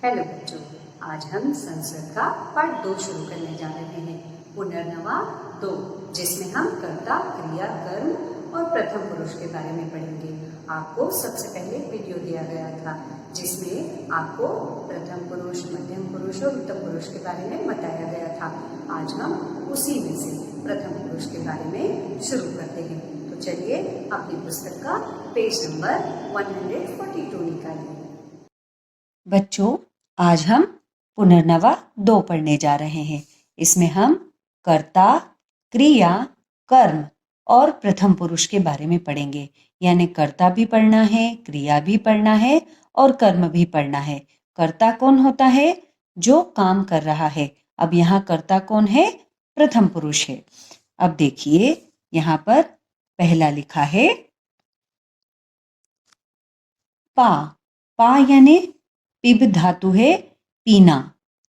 Hello बच्चों, आज हम संस्कृत का पाठ 2 शुरू करने जा रहे हैं। पुनर्नवा 2, जिसमें हम कर्ता, क्रिया, कर्म और प्रथम पुरुष के बारे में पढ़ेंगे। आपको सबसे पहले वीडियो दिया गया था जिसमें आपको प्रथम पुरुष, मध्यम पुरुष और उत्तम पुरुष के बारे में बताया गया था। आज हम उसी में से प्रथम पुरुष के बारे में शुरू करते हैं। तो चलिए अपनी पुस्तक का पेज नंबर 142 निकालिए। बच्चों, आज हम पुनर्नवा 2 पढ़ने जा रहे हैं। इसमें हम कर्ता, क्रिया, कर्म और प्रथम पुरुष के बारे में पढ़ेंगे। यानी कर्ता भी पढ़ना है, क्रिया भी पढ़ना है और कर्म भी पढ़ना है। कर्ता कौन होता है? जो काम कर रहा है। अब यहाँ कर्ता कौन है? प्रथम पुरुष है। अब देखिए, यहाँ पर पहला लिखा है पा। पा यानी पिब धातु है पीना।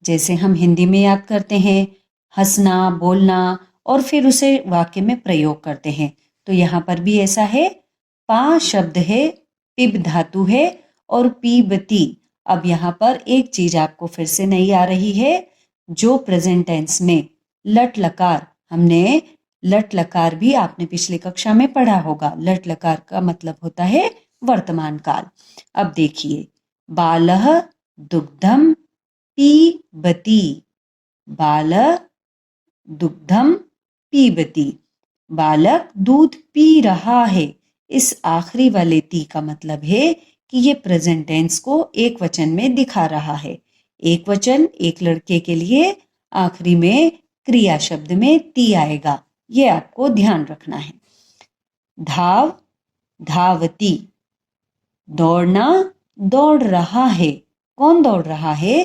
जैसे हम हिंदी में याद करते हैं, हंसना, बोलना और फिर उसे वाक्य में प्रयोग करते हैं। तो यहाँ पर भी ऐसा है। पा शब्द है, पिब धातु है और पीबती। अब यहाँ पर एक चीज आपको फिर से नहीं आ रही है। जो प्रेजेंट टेंस में लट लकार, हमने लट लकार भी आपने पिछली कक्षा में पढ़ा होगा। लट लकार का मतलब होता है वर्तमान काल। अब देखिए, बालः दुग्धम पीबति। बाल दुग्धम पीबति। बालक दूध पी रहा है। इस आखिरी वाले ती का मतलब है कि ये प्रेजेंट टेंस को एक वचन में दिखा रहा है। एक वचन एक लड़के के लिए आखिरी में क्रिया शब्द में ती आएगा। ये आपको ध्यान रखना है। धाव धावती। दौड़ना दौड़ रहा है। कौन दौड़ रहा है?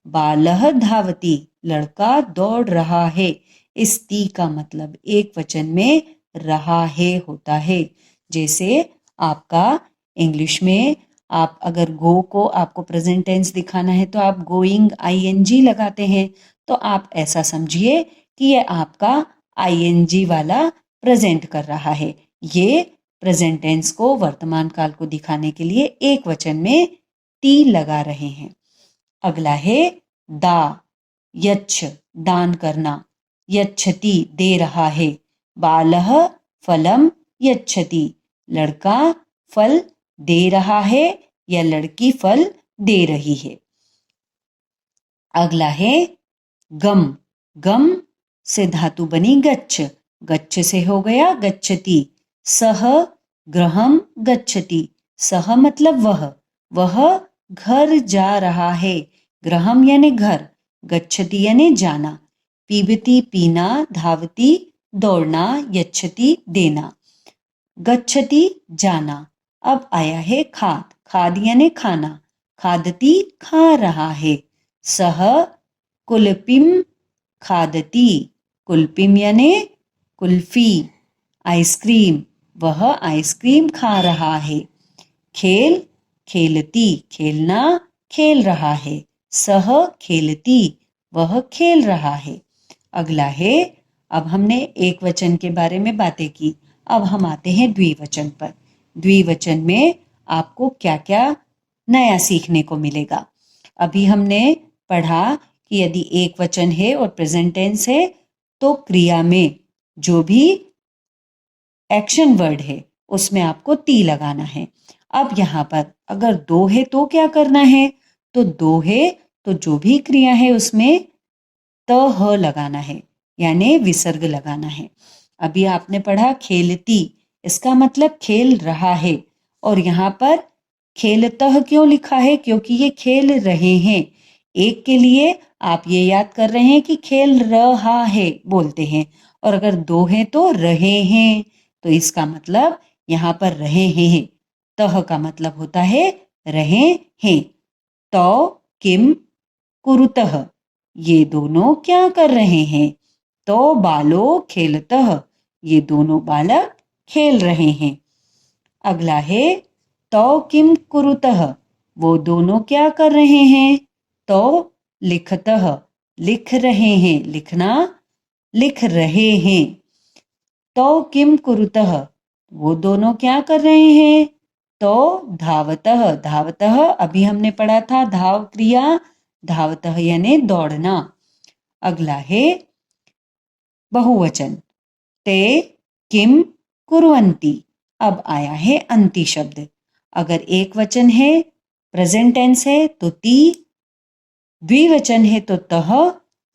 बालः धावती। लड़का दौड़ रहा है। इस ती का मतलब एक वचन में रहा है होता है। जैसे आपका इंग्लिश में आप अगर गो को आपको प्रेजेंट टेंस दिखाना है तो आप गोइंग आईएनजी लगाते हैं। तो आप ऐसा समझिए कि ये आपका आईएनजी वाला प्रेजेंट कर रहा है। ये प्रेजेंट टेंस को, वर्तमान काल को दिखाने के लिए एक वचन में ती लगा रहे हैं। अगला है दा। यच्छ दान करना। यच्छति दे रहा है। बालः फलम यच्छति। लड़का फल दे रहा है या लड़की फल दे रही है। अगला है गम। गम से धातु बनी गच्छ। गच्छ से हो गया गच्छति। सह गृहम गच्छति। सह मतलब वह घर जा रहा है। गृहम यानी घर, गच्छति यानी जाना। पीबती पीना, धावती दौड़ना, यच्छति देना। गच्छति जाना। अब आया है खाद। खाद यानी खाना। खादती खा रहा है। सह कुल्फिम खादती। कुल्फिम यानी कुल्फी, आइसक्रीम। वह आइसक्रीम खा रहा है। खेल खेलती। खेलना खेल रहा है। सह खेलती। वह खेल रहा है। अगला है, अब हमने एक वचन के बारे में बातें की। अब हम आते हैं द्विवचन पर। द्विवचन में आपको क्या क्या नया सीखने को मिलेगा। अभी हमने पढ़ा कि यदि एक वचन है और प्रेजेंट टेंस है तो क्रिया में जो भी एक्शन वर्ड है उसमें आपको ती लगाना है। अब यहाँ पर अगर दो है तो क्या करना है? तो दो है तो जो भी क्रिया है उसमें त ह लगाना है, यानी विसर्ग लगाना है। अभी आपने पढ़ा खेलती, इसका मतलब खेल रहा है। और यहाँ पर खेलतः क्यों लिखा है? क्योंकि ये खेल रहे हैं। एक के लिए आप ये याद कर रहे हैं कि खेल रहा है बोलते हैं, और अगर दो हैं तो रहे हैं। तो इसका मतलब यहाँ पर रहे हैं। तह का मतलब होता है रहे हैं। तो किम कुरुतः, ये दोनों क्या कर रहे हैं? तो बालो खेलतः, ये दोनों बालक खेल रहे हैं। अगला है तो किम कुरुतः, वो दोनों क्या कर रहे हैं? तो लिखतः, लिख रहे हैं। लिखना लिख रहे हैं। तो किम कुरुतः, वो दोनों क्या कर रहे हैं? तो धावतः, धावतः अभी हमने पढ़ा था धाव क्रिया धावतः यानी दौड़ना। अगला है बहुवचन, ते किम कुर्वन्ति। अब आया है अन्ति शब्द। अगर एक वचन है, प्रेजेंट टेंस है तो ती, द्विवचन है तो तह,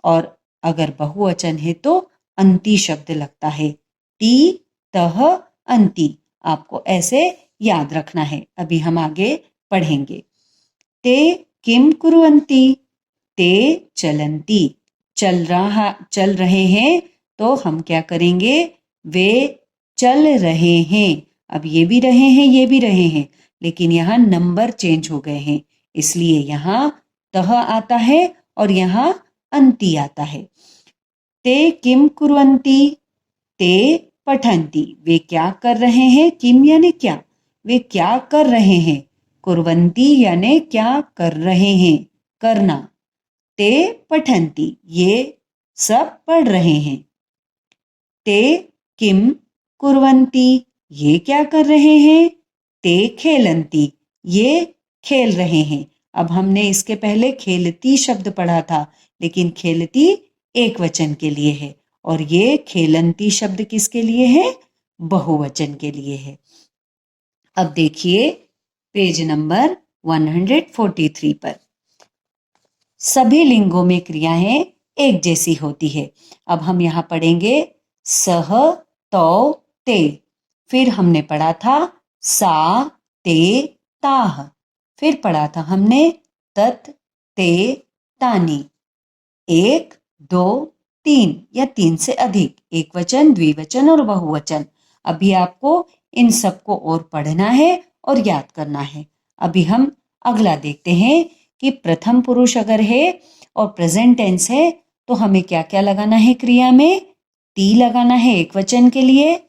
और अगर बहुवचन है तो अन्ति शब्द लगता है। ती, तह, अन्ति। आपको ऐसे याद रखना है। अभी हम आगे पढ़ेंगे। ते किम कुर्वन्ति, ते चलन्ति। चल रहे हैं तो हम क्या करेंगे, वे चल रहे हैं। अब ये भी रहे हैं, ये भी रहे हैं, लेकिन यहाँ नंबर चेंज हो गए हैं, इसलिए यहाँ तह आता है और यहाँ अन्ति आता है। ते किम कुर्वन्ति, ते पठन्ति। वे क्या कर रहे हैं, किम यानी क्या, वे क्या कर रहे हैं, कुर्वन्ति यानी क्या कर रहे हैं, करना। ते पठन्ति, ये सब पढ़ रहे हैं। ते किम कुर्वन्ति, ये क्या कर रहे हैं। ते खेलन्ति, ये खेल रहे हैं। अब हमने इसके पहले खेलती शब्द पढ़ा था, लेकिन खेलती एक वचन के लिए है और ये खेलन्ति शब्द किसके लिए है, बहुवचन के लिए है। अब देखिए पेज नंबर 143 पर। सभी लिंगों में क्रियाएं एक जैसी होती है। अब हम यहाँ पढ़ेंगे सह, तौ, ते। फिर हमने पढ़ा था सा, ते, ताह। फिर पढ़ा था हमने तत, ते, तानी। एक, दो, तीन या तीन से अधिक, एक वचन, द्विवचन और बहुवचन। अभी आपको इन सबको और पढ़ना है और याद करना है। अभी हम अगला देखते हैं कि प्रथम पुरुष अगर है और प्रेजेंट टेंस है तो हमें क्या क्या लगाना है क्रिया में। ती लगाना है एक वचन के लिए,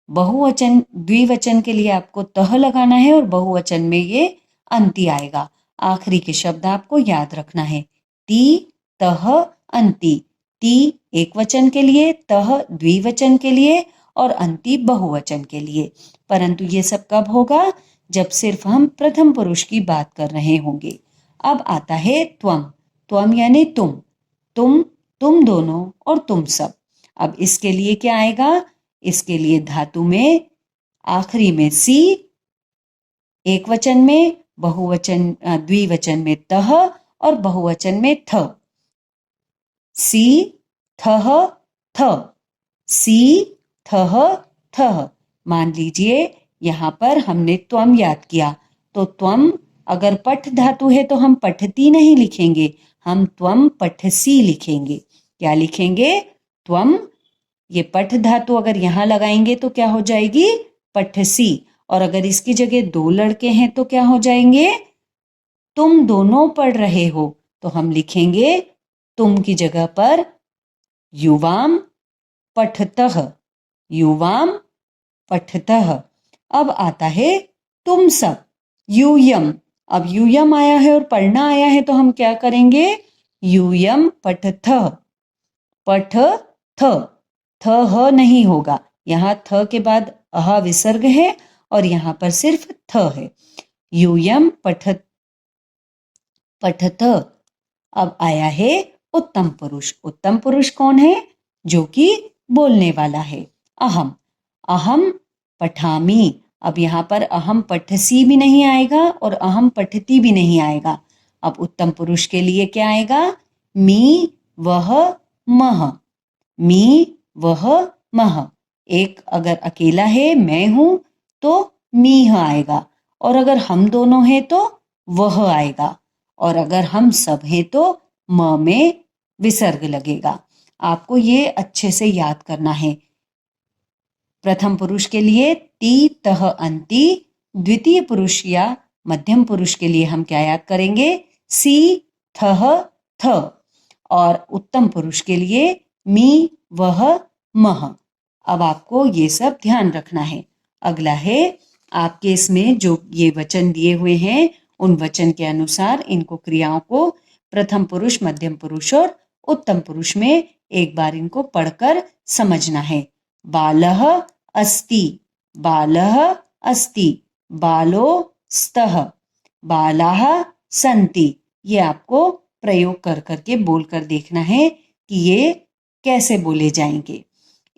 बहुवचन द्विवचन के लिए आपको तह लगाना है और बहुवचन में ये अन्ति आएगा। आखिरी के शब्द आपको याद रखना है, ती, तह, अन्ति। ती एक वचन के लिए, तह द्विवचन के लिए और अन्ति बहुवचन के लिए। परंतु ये सब कब होगा, जब सिर्फ हम प्रथम पुरुष की बात कर रहे होंगे। अब आता है त्वम। त्वम यानी तुम दोनों और तुम सब। अब इसके लिए क्या आएगा, इसके लिए धातु में आखिरी में सी, एक वचन में, बहुवचन द्विवचन में तह और बहुवचन में थ। सी, थह, थ, सी, थह, थह। मान लीजिए यहाँ पर हमने त्वम याद किया, तो त्वम अगर पठ धातु है तो हम पठती नहीं लिखेंगे, हम त्वम पठसी लिखेंगे। क्या लिखेंगे, त्वम। ये पठ धातु अगर यहाँ लगाएंगे तो क्या हो जाएगी, पठसी। और अगर इसकी जगह दो लड़के हैं तो क्या हो जाएंगे, तुम दोनों पढ़ रहे हो, तो हम लिखेंगे तुम की जगह पर युवाम पठतः, युवाम पठतः। अब आता है तुम सब, यूयम। अब यूयम आया है और पढ़ना आया है तो हम क्या करेंगे, यूयम पठथ, पठ थ, थ ह नहीं होगा, यहाँ थ के बाद अह विसर्ग है और यहाँ पर सिर्फ थ है। यूयम पठत, पठथ। अब आया है उत्तम पुरुष। उत्तम पुरुष कौन है, जो कि बोलने वाला है, अहम। अहम पठामी। अब यहाँ पर अहम पठसी भी नहीं आएगा और अहम पठती भी नहीं आएगा। अब उत्तम पुरुष के लिए क्या आएगा, मी, वह, मह। मी, वह, मह। एक अगर अकेला है, मैं हूं, तो मीह आएगा, और अगर हम दोनों हैं तो वह आएगा, और अगर हम सब हैं तो म में विसर्ग लगेगा। आपको ये अच्छे से याद करना है। प्रथम पुरुष के लिए ती, तह, अन्ति। द्वितीय पुरुष या मध्यम पुरुष के लिए हम क्या याद करेंगे, सी, थह, थ। और उत्तम पुरुष के लिए मी, वह, मह। अब आपको ये सब ध्यान रखना है। अगला है आपके इसमें जो ये वचन दिए हुए हैं, उन वचन के अनुसार इनको क्रियाओं को प्रथम पुरुष, मध्यम पुरुष और उत्तम पुरुष में एक बार इनको पढ़कर समझना है। बालः अस्ति, बालः अस्ति, बालो स्तः, बालाः सन्ति। ये आपको प्रयोग कर करके बोल कर देखना है कि ये कैसे बोले जाएंगे।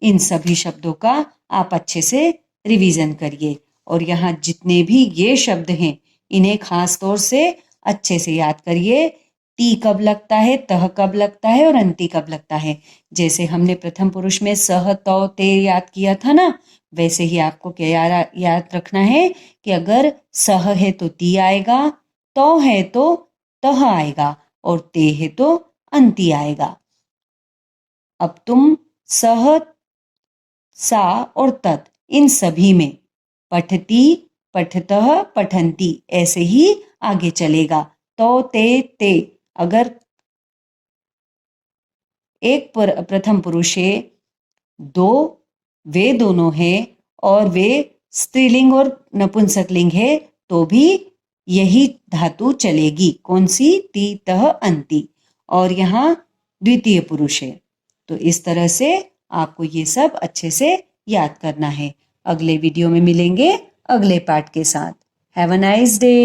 इन सभी शब्दों का आप अच्छे से रिवीजन करिए और यहाँ जितने भी ये शब्द हैं इन्हें खास तौर से अच्छे से याद करिए। ती कब लगता है, तह कब लगता है और अंति कब लगता है। जैसे हमने प्रथम पुरुष में सह, तौ, ते याद किया था ना, वैसे ही आपको क्या याद रखना है कि अगर सह है तो ती आएगा, तौ है तो तह आएगा और ते है तो अंति आएगा। अब तुम सह, सा और तत् इन सभी में पठती, पठतः, पठन्ति ऐसे ही आगे चलेगा। तो ते अगर एक प्रथम पुरुष है, दो वे दोनों हैं और वे स्त्रीलिंग और नपुंसकलिंग है तो भी यही धातु चलेगी। कौन सी? ती, तह, अंति। और यहाँ द्वितीय पुरुष है। तो इस तरह से आपको ये सब अच्छे से याद करना है। अगले वीडियो में मिलेंगे अगले पार्ट के साथ। Have a nice day.